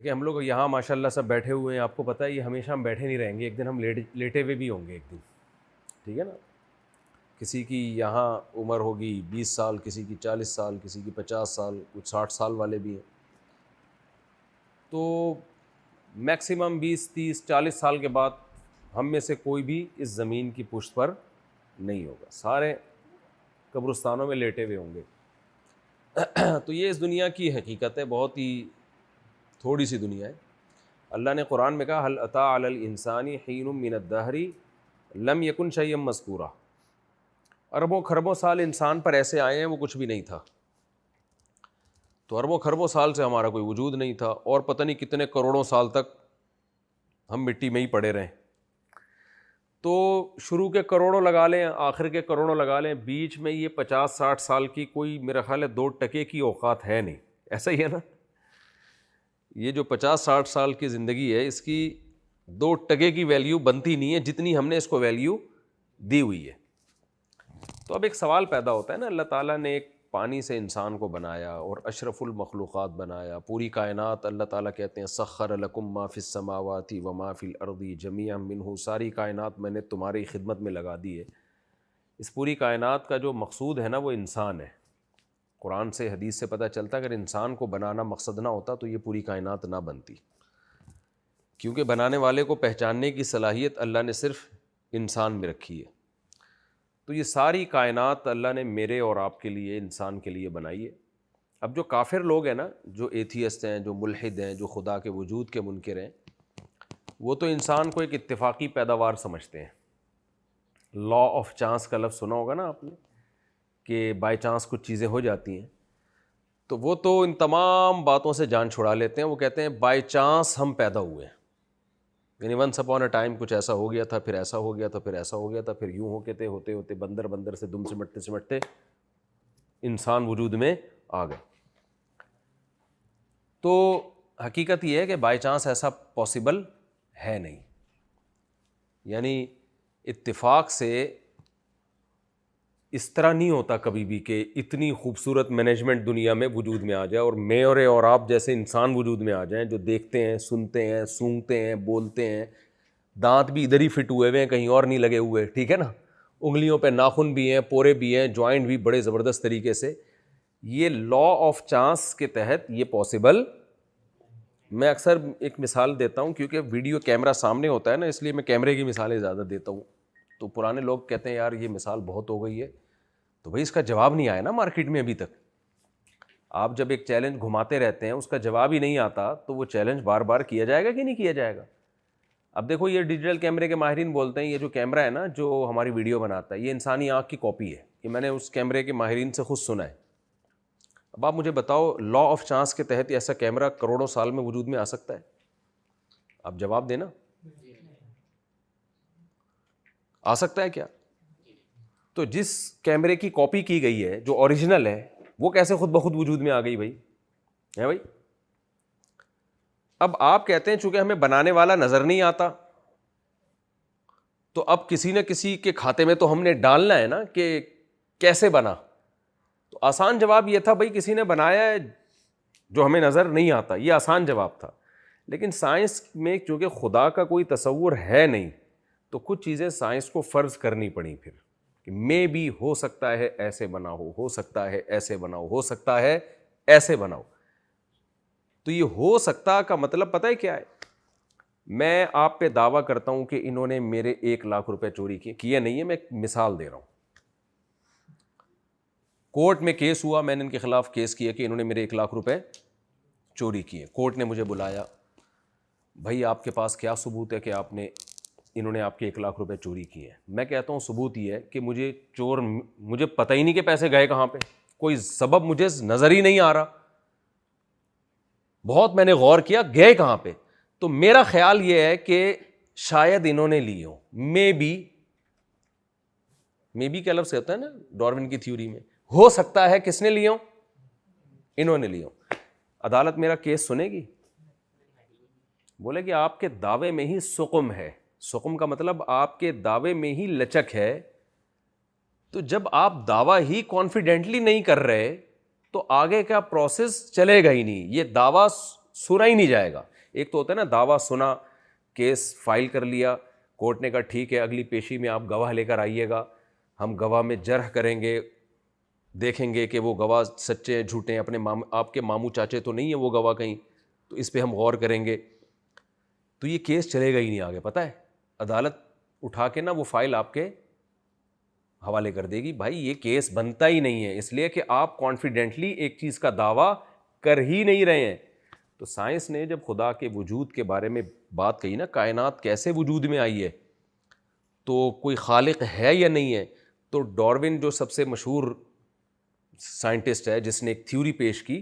کہ ہم لوگ یہاں ماشاء اللہ سب بیٹھے ہوئے ہیں، آپ کو پتہ ہے یہ ہمیشہ ہم بیٹھے نہیں رہیں گے، ایک دن ہم لیٹے ہوئے بھی ہوں گے ایک دن، ٹھیک ہے نا. کسی کی یہاں عمر ہوگی 20 سال، کسی کی 40 سال، کسی کی 50 سال، کچھ 60 سال والے بھی ہیں. تو میکسیمم 20 30 40 سال کے بعد ہم میں سے کوئی بھی اس زمین کی پشت پر نہیں ہوگا، سارے قبرستانوں میں لیٹے ہوئے ہوں گے. تو یہ اس دنیا کی حقیقت ہے، بہت ہی تھوڑی سی دنیا ہے. اللہ نے قرآن میں کہا هل اتى علی الانسان حین من الدہر لم یکن شیئا مذکورا. اربوں خربوں سال انسان پر ایسے آئے ہیں وہ کچھ بھی نہیں تھا. تو اربوں خربوں سال سے ہمارا کوئی وجود نہیں تھا، اور پتہ نہیں کتنے کروڑوں سال تک ہم مٹی میں ہی پڑے رہیں. تو شروع کے کروڑوں لگا لیں، آخر کے کروڑوں لگا لیں، بیچ میں یہ 50 60 سال کی کوئی میرا خیال ہے 2% کی اوقات ہے نہیں. ایسا ہی ہے نا، یہ جو 50 60 سال کی زندگی ہے اس کی 2% کی ویلیو بنتی نہیں ہے جتنی ہم نے اس کو ویلیو دی ہوئی ہے. تو اب ایک سوال پیدا ہوتا ہے نا، اللہ تعالیٰ نے ایک پانی سے انسان کو بنایا اور اشرف المخلوقات بنایا، پوری کائنات اللہ تعالیٰ کہتے ہیں سخر لکم ما فی السماوات و ما فی الارض جمیعا منہ، ساری کائنات میں نے تمہاری خدمت میں لگا دی ہے. اس پوری کائنات کا جو مقصود ہے نا وہ انسان ہے. قرآن سے حدیث سے پتہ چلتا ہے اگر انسان کو بنانا مقصد نہ ہوتا تو یہ پوری کائنات نہ بنتی، کیونکہ بنانے والے کو پہچاننے کی صلاحیت اللہ نے صرف انسان میں رکھی ہے. تو یہ ساری کائنات اللہ نے میرے اور آپ کے لیے، انسان کے لیے بنائی ہے. اب جو کافر لوگ ہیں نا، جو ایتھیسٹ ہیں، جو ملحد ہیں، جو خدا کے وجود کے منکر ہیں، وہ تو انسان کو ایک اتفاقی پیداوار سمجھتے ہیں. لا آف چانس کا لفظ سنا ہوگا نا آپ نے، کہ بائی چانس کچھ چیزیں ہو جاتی ہیں. تو وہ تو ان تمام باتوں سے جان چھڑا لیتے ہیں. وہ کہتے ہیں بائی چانس ہم پیدا ہوئے ہیں، یعنی ونس اپون اے ٹائم کچھ ایسا ہو گیا تھا، پھر ایسا ہو گیا تھا، پھر ایسا ہو گیا تھا، پھر یوں ہوتے ہوتے بندر سے دم سمٹتے سمٹتے انسان وجود میں آ گئے. تو حقیقت یہ ہے کہ بائی چانس ایسا پاسبل ہے نہیں. یعنی اتفاق سے اس طرح نہیں ہوتا کبھی بھی کہ اتنی خوبصورت مینجمنٹ دنیا میں وجود میں آ جائے اور میں اور آپ جیسے انسان وجود میں آ جائیں جو دیکھتے ہیں، سنتے ہیں، سونگتے ہیں، بولتے ہیں، دانت بھی ادھر ہی فٹ ہوئے ہوئے ہیں، کہیں اور نہیں لگے ہوئے، ٹھیک ہے نا، انگلیوں پہ ناخن بھی ہیں، پورے بھی ہیں، جوائنٹ بھی بڑے زبردست طریقے سے. یہ لا آف چانس کے تحت یہ پاسبل. میں اکثر ایک مثال دیتا ہوں کیونکہ ویڈیو کیمرہ سامنے ہوتا ہے نا، اس لیے میں کیمرے کی مثالیں زیادہ دیتا ہوں. تو پرانے لوگ کہتے ہیں یار یہ مثال بہت ہو گئی ہے. تو بھائی اس کا جواب نہیں آیا نا مارکیٹ میں ابھی تک. آپ جب ایک چیلنج گھماتے رہتے ہیں اس کا جواب ہی نہیں آتا تو وہ چیلنج بار بار کیا جائے گا کہ نہیں کیا جائے گا. اب دیکھو یہ ڈیجیٹل کیمرے کے ماہرین بولتے ہیں یہ جو کیمرہ ہے نا جو ہماری ویڈیو بناتا ہے یہ انسانی آنکھ کی کاپی ہے. یہ میں نے اس کیمرے کے ماہرین سے خود سنا ہے. اب آپ مجھے بتاؤ لا آف چانس کے تحت ایسا کیمرہ کروڑوں سال میں وجود میں آ سکتا ہے؟ آپ جواب دینا. آ سکتا ہے کیا؟ تو جس کیمرے کی کاپی کی گئی ہے جو اوریجنل ہے وہ کیسے خود بخود وجود میں آ گئی بھائی؟ ہے بھائی. اب آپ کہتے ہیں چونکہ ہمیں بنانے والا نظر نہیں آتا تو اب کسی نہ کسی کے کھاتے میں تو ہم نے ڈالنا ہے نا کہ کیسے بنا. تو آسان جواب یہ تھا بھائی کسی نے بنایا ہے جو ہمیں نظر نہیں آتا. یہ آسان جواب تھا. لیکن سائنس میں چونکہ خدا کا کوئی تصور ہے نہیں تو کچھ چیزیں سائنس کو فرض کرنی پڑیں پھر کہ میں بھی ہو سکتا ہے ایسے بنا ہو سکتا ہے ایسے بناؤ، ہو سکتا ہے ایسے بناؤ. تو یہ ہو سکتا کا مطلب پتہ ہے کیا ہے؟ میں آپ پہ دعویٰ کرتا ہوں کہ انہوں نے میرے 1,00,000 روپے چوری کیے نہیں ہے. میں ایک مثال دے رہا ہوں. کورٹ میں کیس ہوا، میں نے ان کے خلاف کیس کیا کہ انہوں نے میرے 1,00,000 روپے چوری کیے. کورٹ نے مجھے بلایا، بھائی آپ کے پاس کیا ثبوت ہے کہ انہوں نے آپ کے 1,00,000 روپے چوری کیے ہیں؟ میں کہتا ہوں ثبوت یہ ہے کہ مجھے پتہ ہی نہیں کہ پیسے گئے کہاں پہ، کوئی سبب مجھے نظر ہی نہیں آ رہا. بہت میں نے غور کیا گئے کہاں پہ. تو میرا خیال یہ ہے کہ شاید انہوں نے لیے ہوں. مے بی کا لفظ ہوتا ہے نا ڈاروین کی تھیوری میں، ہو سکتا ہے کس نے لیے ہوں؟ انہوں نے لیے ہوں. عدالت میرا کیس سنے گی؟ بولے کہ آپ کے دعوے میں ہی سقم ہے. سقم کا مطلب آپ کے دعوے میں ہی لچک ہے. تو جب آپ دعویٰ ہی کانفیڈنٹلی نہیں کر رہے تو آگے کا پروسیس چلے گا ہی نہیں، یہ دعویٰ سنا ہی نہیں جائے گا. ایک تو ہوتا ہے نا دعویٰ سنا, کیس فائل کر لیا, کورٹ نے کہا ٹھیک ہے اگلی پیشی میں آپ گواہ لے کر آئیے گا, ہم گواہ میں جرح کریں گے, دیکھیں گے کہ وہ گواہ سچے ہیں جھوٹے ہیں, اپنے آپ کے ماموں چاچے تو نہیں ہیں وہ گواہ کہیں, تو اس پہ ہم غور کریں گے. تو یہ کیس چلے گا ہی نہیں آگے. پتہ ہے عدالت اٹھا کے نا وہ فائل آپ کے حوالے کر دے گی. بھائی یہ کیس بنتا ہی نہیں ہے, اس لیے کہ آپ کانفیڈنٹلی ایک چیز کا دعویٰ کر ہی نہیں رہے ہیں. تو سائنس نے جب خدا کے وجود کے بارے میں بات کہی نا, کائنات کیسے وجود میں آئی ہے, تو کوئی خالق ہے یا نہیں ہے, تو ڈاروین جو سب سے مشہور سائنٹسٹ ہے جس نے ایک تھیوری پیش کی,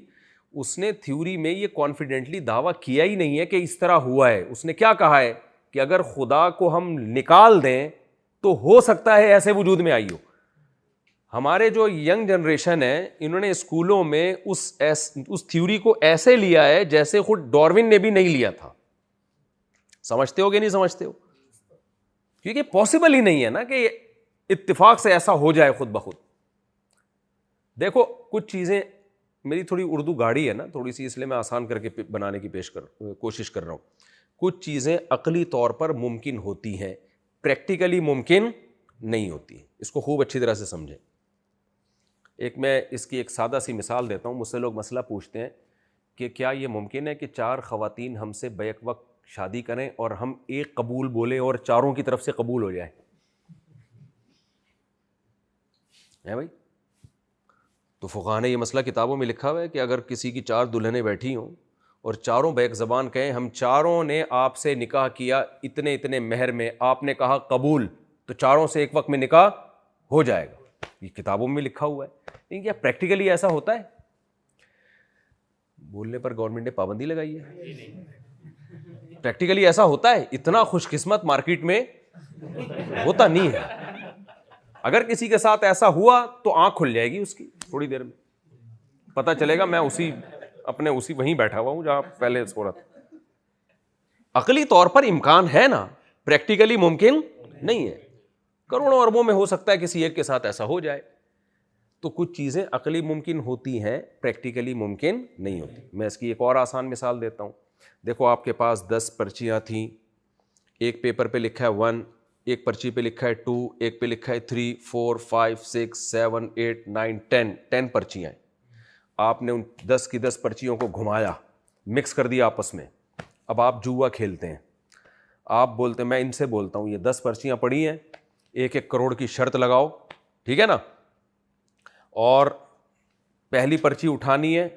اس نے تھیوری میں یہ کانفیڈنٹلی دعویٰ کیا ہی نہیں ہے کہ اس طرح ہوا ہے. اس نے کیا کہا ہے کہ اگر خدا کو ہم نکال دیں تو ہو سکتا ہے ایسے وجود میں آئی ہو. ہمارے جو ینگ جنریشن ہے انہوں نے اسکولوں میں اس تھیوری کو ایسے لیا ہے جیسے خود ڈاروین نے بھی نہیں لیا تھا. سمجھتے ہو کہ نہیں سمجھتے ہو؟ کیونکہ پاسبل ہی نہیں ہے نا کہ اتفاق سے ایسا ہو جائے خود بخود. دیکھو کچھ چیزیں, میری تھوڑی اردو گاڑی ہے نا تھوڑی سی, اس لیے میں آسان کر کے بنانے کی کوشش کر رہا ہوں. کچھ چیزیں عقلی طور پر ممکن ہوتی ہیں, پریکٹیکلی ممکن نہیں ہوتی. اس کو خوب اچھی طرح سے سمجھیں. ایک میں اس کی ایک سادہ سی مثال دیتا ہوں. مجھ سے لوگ مسئلہ پوچھتے ہیں کہ کیا یہ ممکن ہے کہ 4 خواتین ہم سے بیک وقت شادی کریں اور ہم ایک قبول بولیں اور چاروں کی طرف سے قبول ہو جائے؟ ہے بھائی, تو فقہاء نے یہ مسئلہ کتابوں میں لکھا ہوا ہے کہ اگر کسی کی 4 دلہنیں بیٹھی ہوں اور چاروں بیک زبان کہیں ہم چاروں نے آپ سے نکاح کیا اتنے اتنے مہر میں, آپ نے کہا قبول, تو چاروں سے ایک وقت میں نکاح ہو جائے گا. یہ کتابوں میں لکھا ہوا ہے. لیکن کیا پریکٹیکلی ایسا ہوتا ہے؟ بولنے پر گورنمنٹ نے پابندی لگائی ہے. پریکٹیکلی ایسا ہوتا ہے؟ اتنا خوش قسمت مارکیٹ میں ہوتا نہیں ہے. اگر کسی کے ساتھ ایسا ہوا تو آنکھ کھل جائے گی اس کی, تھوڑی دیر میں پتہ چلے گا میں اسی وہیں بیٹھا ہوا ہوں جہاں پہلے سو رہا تھا. عقلی طور پر امکان ہے نا, پریکٹیکلی ممکن نہیں ہے. کروڑوں اربوں میں ہو سکتا ہے کسی ایک کے ساتھ ایسا ہو جائے. تو کچھ چیزیں عقلی ممکن ہوتی ہیں, پریکٹیکلی ممکن نہیں ہوتی. میں اس کی ایک اور آسان مثال دیتا ہوں. دیکھو آپ کے پاس 10 پرچیاں تھیں, ایک پیپر پہ لکھا ہے 1, ایک پرچی پہ لکھا ہے 2, ایک پہ لکھا ہے 3, 4, 5, 6, 7, 8, 9, 10 پرچیاں ہیں. آپ نے ان 10 کی 10 پرچیوں کو گھمایا, مکس کر دیا آپس میں. اب آپ جوا کھیلتے ہیں. آپ بولتے ہیں, میں ان سے بولتا ہوں یہ 10 پرچیاں پڑی ہیں, 1-1 کروڑ کی شرط لگاؤ, ٹھیک ہے نا, اور پہلی پرچی اٹھانی ہے.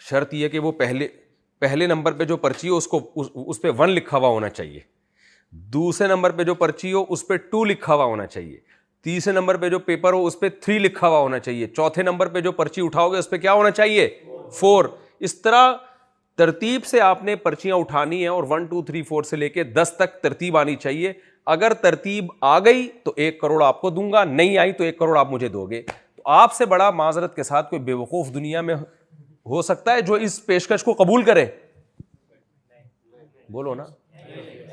شرط یہ کہ وہ پہلے نمبر پہ جو پرچی ہو اس پہ 1 لکھا ہوا ہونا چاہیے. دوسرے نمبر پہ جو پرچی ہو اس پہ 2 لکھا ہوا ہونا چاہیے. تیسرے نمبر پہ جو پیپر ہو اس پہ 3 لکھا ہوا ہونا چاہیے. چوتھے نمبر پہ جو پرچی اٹھاؤ گے اس پہ کیا ہونا چاہیے؟ 4. اس طرح ترتیب سے آپ نے پرچیاں اٹھانی ہے اور 1 2 3 4 سے لے کے 10 تک ترتیب آنی چاہیے. اگر ترتیب آ گئی تو 1 کروڑ آپ کو دوں گا, نہیں آئی تو 1 کروڑ آپ مجھے دو گے. تو آپ سے بڑا معذرت کے ساتھ کوئی بیوقوف دنیا میں ہو سکتا ہے جو اس پیشکش کو قبول کرے؟ بولو نا.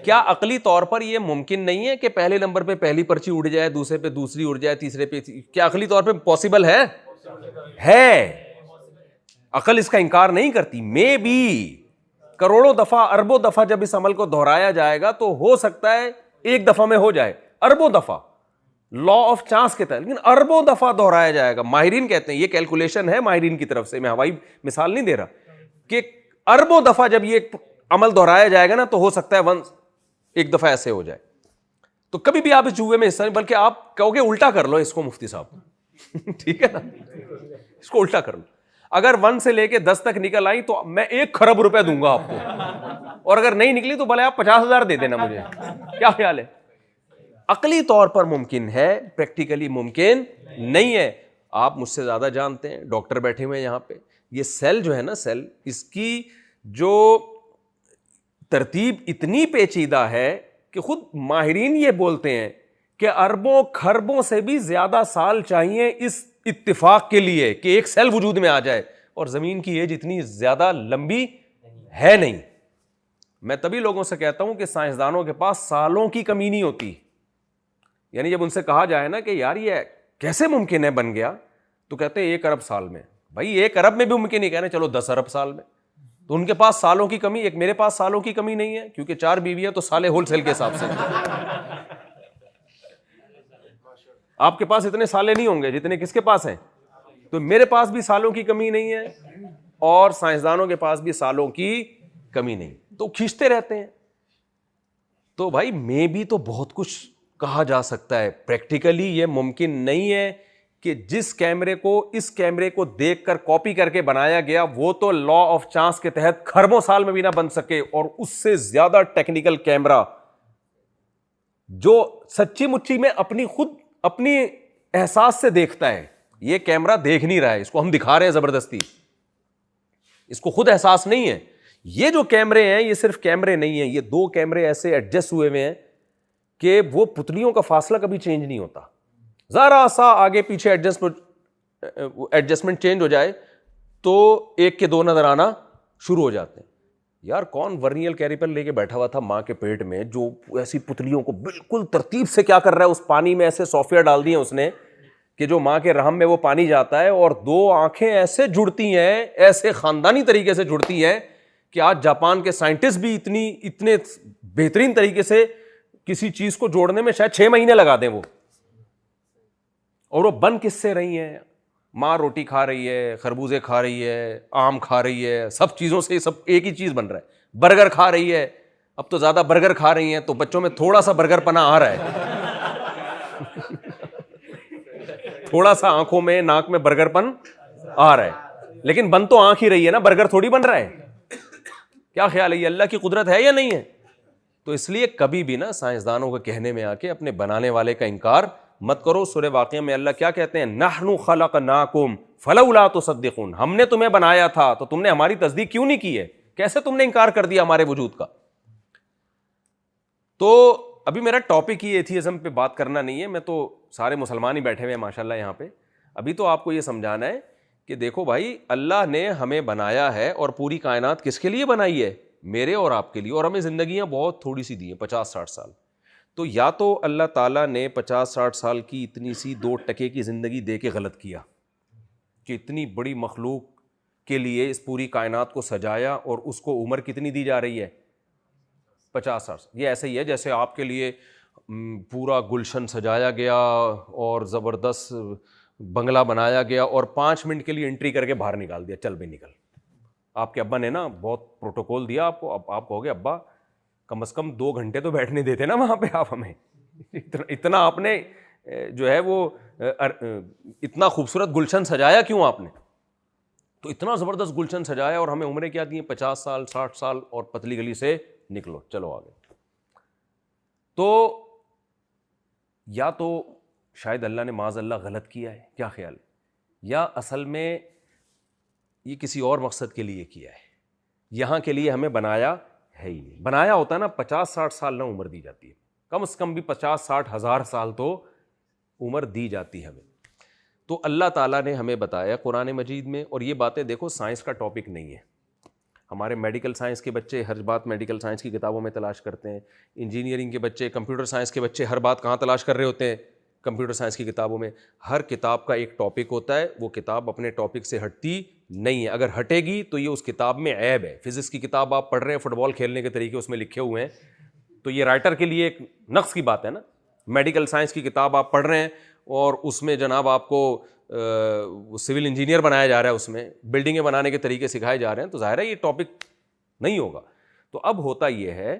کیا عقلی طور پر یہ ممکن نہیں ہے کہ پہلے نمبر پہ پہلی پرچی اڑ جائے, دوسرے پہ دوسری اڑ جائے, تیسرے پہ, کیا عقلی طور پہ پاسبل ہے؟ عقل اس کا انکار نہیں کرتی. میں بھی کروڑوں دفعہ, اربوں دفعہ جب اس عمل کو دہرایا جائے گا تو ہو سکتا ہے ایک دفعہ میں ہو جائے, اربوں دفعہ, لا آف چانس کے تحت, لیکن اربوں دفعہ دہرایا جائے گا. ماہرین کہتے ہیں, یہ کیلکولیشن ہے ماہرین کی طرف سے, میں ہوائی مثال نہیں دے رہا, کہ اربوں دفعہ جب یہ عمل دہرایا جائے گا نا تو ہو سکتا ہے ایک دفعہ ایسے ہو جائے. تو کبھی بھی آپ اس جوئے میں حصہ نہیں, بلکہ آپ کہو گے الٹا کر لو اس کو مفتی صاحب ٹھیک ہے نا, اس کو الٹا کر لو. اگر 1 سے لے کے 10 تک نکل آئی تو میں 1 کھرب روپے دوں گا آپ کو, اور اگر نہیں نکلی تو بھلے آپ 50,000 دے دینا مجھے. کیا خیال ہے؟ عقلی طور پر ممکن ہے, پریکٹیکلی ممکن نہیں ہے. آپ مجھ سے زیادہ جانتے ہیں, ڈاکٹر بیٹھے ہوئے ہیں یہاں پہ. یہ سیل جو ہے نا, سیل, اس کی جو ترتیب اتنی پیچیدہ ہے کہ خود ماہرین یہ بولتے ہیں کہ اربوں کھربوں سے بھی زیادہ سال چاہیے اس اتفاق کے لیے کہ ایک سیل وجود میں آ جائے, اور زمین کی ایج اتنی زیادہ لمبی ہے نہیں. میں تبھی لوگوں سے کہتا ہوں کہ سائنسدانوں کے پاس سالوں کی کمی نہیں ہوتی. یعنی جب ان سے کہا جائے نا کہ یار یہ کیسے ممکن ہے بن گیا, تو کہتے ہیں 1 ارب سال میں. بھائی 1 ارب میں بھی ممکن نہیں, کہنا چلو 10 ارب سال میں. تو ان کے پاس سالوں کی کمی, ایک میرے پاس سالوں کی کمی نہیں ہے کیونکہ 4 بیویاں تو سالے ہول سیل کے حساب سے. آپ کے پاس اتنے سالے نہیں ہوں گے جتنے کس کے پاس ہیں. تو میرے پاس بھی سالوں کی کمی نہیں ہے اور سائنسدانوں کے پاس بھی سالوں کی کمی نہیں, تو کھینچتے رہتے ہیں. تو بھائی میں بھی تو بہت کچھ کہا جا سکتا ہے. پریکٹیکلی یہ ممکن نہیں ہے کہ جس کیمرے کو اس کیمرے کو دیکھ کر کاپی کر کے بنایا گیا وہ تو لا آف چانس کے تحت خربوں سال میں بھی نہ بن سکے, اور اس سے زیادہ ٹیکنیکل کیمرہ جو سچی مچی میں اپنی احساس سے دیکھتا ہے. یہ کیمرہ دیکھ نہیں رہا ہے, اس کو ہم دکھا رہے ہیں زبردستی, اس کو خود احساس نہیں ہے. یہ جو کیمرے ہیں یہ صرف کیمرے نہیں ہیں, یہ 2 کیمرے ایسے ایڈجسٹ ہوئے ہوئے ہیں کہ وہ پتلیوں کا فاصلہ کبھی چینج نہیں ہوتا. ذرا سا آگے پیچھے ایڈجسٹمنٹ چینج ہو جائے تو 1 کے 2 نظر آنا شروع ہو جاتے ہیں. یار کون ورنیل کیلیپر لے کے بیٹھا ہوا تھا ماں کے پیٹ میں جو ایسی پتلیوں کو بالکل ترتیب سے کیا کر رہا ہے, اس پانی میں ایسے سافٹ ویئر ڈال دیے اس نے کہ جو ماں کے رحم میں وہ پانی جاتا ہے اور 2 آنکھیں ایسے جڑتی ہیں, ایسے خاندانی طریقے سے جڑتی ہیں کہ آج جاپان کے سائنٹسٹ بھی اتنے بہترین طریقے سے کسی چیز کو جوڑنے میں شاید 6 مہینے لگا دیں وہ. اور وہ بن کس سے رہی ہیں؟ ماں روٹی کھا رہی ہے, خربوزے کھا رہی ہے, آم کھا رہی ہے, سب چیزوں سے سب ایک ہی چیز بن رہا ہے. برگر کھا رہی ہے, اب تو زیادہ برگر کھا رہی ہیں تو بچوں میں تھوڑا سا برگر پنا آ رہا ہے. تھوڑا سا آنکھوں میں ناک میں برگر پن آ رہا ہے, لیکن بن تو آنکھ ہی رہی ہے نا, برگر تھوڑی بن رہا ہے. کیا خیال ہے یہ اللہ کی قدرت ہے یا نہیں ہے؟ تو اس لیے کبھی بھی نا سائنسدانوں کے کہنے میں آ کے اپنے بنانے والے کا انکار مت کرو. سورہ واقعہ میں اللہ کیا کہتے ہیں, نحن خلقناکم فلولا تصدقون, ہم نے تمہیں بنایا تھا تو تم نے ہماری تصدیق کیوں نہیں کی ہے, کیسے تم نے انکار کر دیا ہمارے وجود کا. تو ابھی میرا ٹاپک ہی ایتھیزم پہ بات کرنا نہیں ہے, میں تو سارے مسلمان ہی بیٹھے ہوئے ہیں ماشاءاللہ یہاں پہ. ابھی تو آپ کو یہ سمجھانا ہے کہ دیکھو بھائی اللہ نے ہمیں بنایا ہے اور پوری کائنات کس کے لیے بنائی ہے, میرے اور آپ کے لیے, اور ہمیں زندگیاں بہت تھوڑی سی دی ہیں 50-60 سال. تو یا تو اللہ تعالیٰ نے 50-60 سال کی اتنی سی 2 ٹکے کی زندگی دے کے غلط کیا کہ اتنی بڑی مخلوق کے لیے اس پوری کائنات کو سجایا اور اس کو عمر کتنی دی جا رہی ہے 50 سال. یہ ایسے ہی ہے جیسے آپ کے لیے پورا گلشن سجایا گیا اور زبردست بنگلہ بنایا گیا اور 5 منٹ کے لیے انٹری کر کے باہر نکال دیا, چل بھی نکل. آپ کے ابا نے نا بہت پروٹوکول دیا آپ کو, اب آپ کہو گے ابا کم از کم 2 گھنٹے تو بیٹھنے دیتے نا وہاں پہ آپ ہمیں, اتنا آپ نے جو ہے وہ اتنا خوبصورت گلشن سجایا کیوں آپ نے؟ تو اتنا زبردست گلشن سجایا اور ہمیں عمریں کیا دی ہیں 50 سال 60 سال, اور پتلی گلی سے نکلو چلو آگے. تو یا تو شاید اللہ نے معاذ اللہ غلط کیا ہے, کیا خیال ہے, یا اصل میں یہ کسی اور مقصد کے لیے کیا ہے, یہاں کے لیے ہمیں بنایا ہے ہی نہیں. بنایا ہوتا ہے نا 50-60 سال نہ عمر دی جاتی ہے, کم از کم بھی 50-60 ہزار سال تو عمر دی جاتی ہے ہمیں. تو اللہ تعالیٰ نے ہمیں بتایا قرآن مجید میں, اور یہ باتیں دیکھو سائنس کا ٹاپک نہیں ہے. ہمارے میڈیکل سائنس کے بچے ہر بات میڈیکل سائنس کی کتابوں میں تلاش کرتے ہیں, انجینئرنگ کے بچے, کمپیوٹر سائنس کے بچے ہر بات کہاں تلاش کر رہے ہوتے ہیں, کمپیوٹر سائنس کی کتابوں میں. ہر کتاب کا ایک ٹاپک ہوتا ہے, وہ کتاب اپنے ٹاپک سے ہٹتی نہیں ہے, اگر ہٹے گی تو یہ اس کتاب میں عیب ہے. فزکس کی کتاب آپ پڑھ رہے ہیں, فٹ بال کھیلنے کے طریقے اس میں لکھے ہوئے ہیں, تو یہ رائٹر کے لیے ایک نقص کی بات ہے نا. میڈیکل سائنس کی کتاب آپ پڑھ رہے ہیں اور اس میں جناب آپ کو سول انجینئر بنایا جا رہا ہے, اس میں بلڈنگیں بنانے کے طریقے سکھائے جا رہے ہیں, تو ظاہر ہے یہ ٹاپک نہیں ہوگا. تو اب ہوتا یہ ہے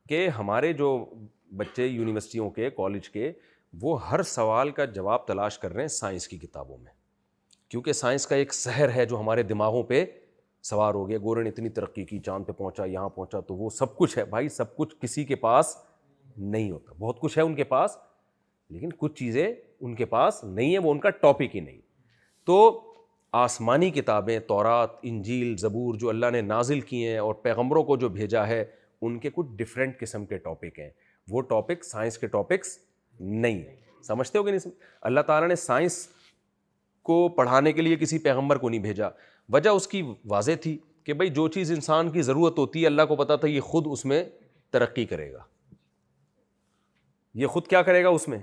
کہ ہمارے جو بچے یونیورسٹیوں کے, کالج کے, وہ ہر سوال کا جواب تلاش کر رہے ہیں سائنس کی کتابوں میں, کیونکہ سائنس کا ایک سحر ہے جو ہمارے دماغوں پہ سوار ہو گیا. گورے نے اتنی ترقی کی, چاند پہ پہنچا, یہاں پہنچا, تو وہ سب کچھ ہے. بھائی سب کچھ کسی کے پاس نہیں ہوتا, بہت کچھ ہے ان کے پاس, لیکن کچھ چیزیں ان کے پاس نہیں ہیں, وہ ان کا ٹاپک ہی نہیں. تو آسمانی کتابیں تورات, انجیل, زبور جو اللہ نے نازل کی ہیں اور پیغمبروں کو جو بھیجا ہے, ان کے کچھ ڈفرینٹ قسم کے ٹاپک ہیں. وہ ٹاپک سائنس کے ٹاپکس نہیں ہیں. سمجھتے ہو کہ نہیں؟ اللہ تعالیٰ نے سائنس کو پڑھانے کے لیے کسی پیغمبر کو نہیں بھیجا. وجہ اس کی واضح تھی کہ بھائی جو چیز انسان کی ضرورت ہوتی ہے, اللہ کو پتا تھا یہ خود اس میں ترقی کرے گا, یہ خود کیا کرے گا, اس میں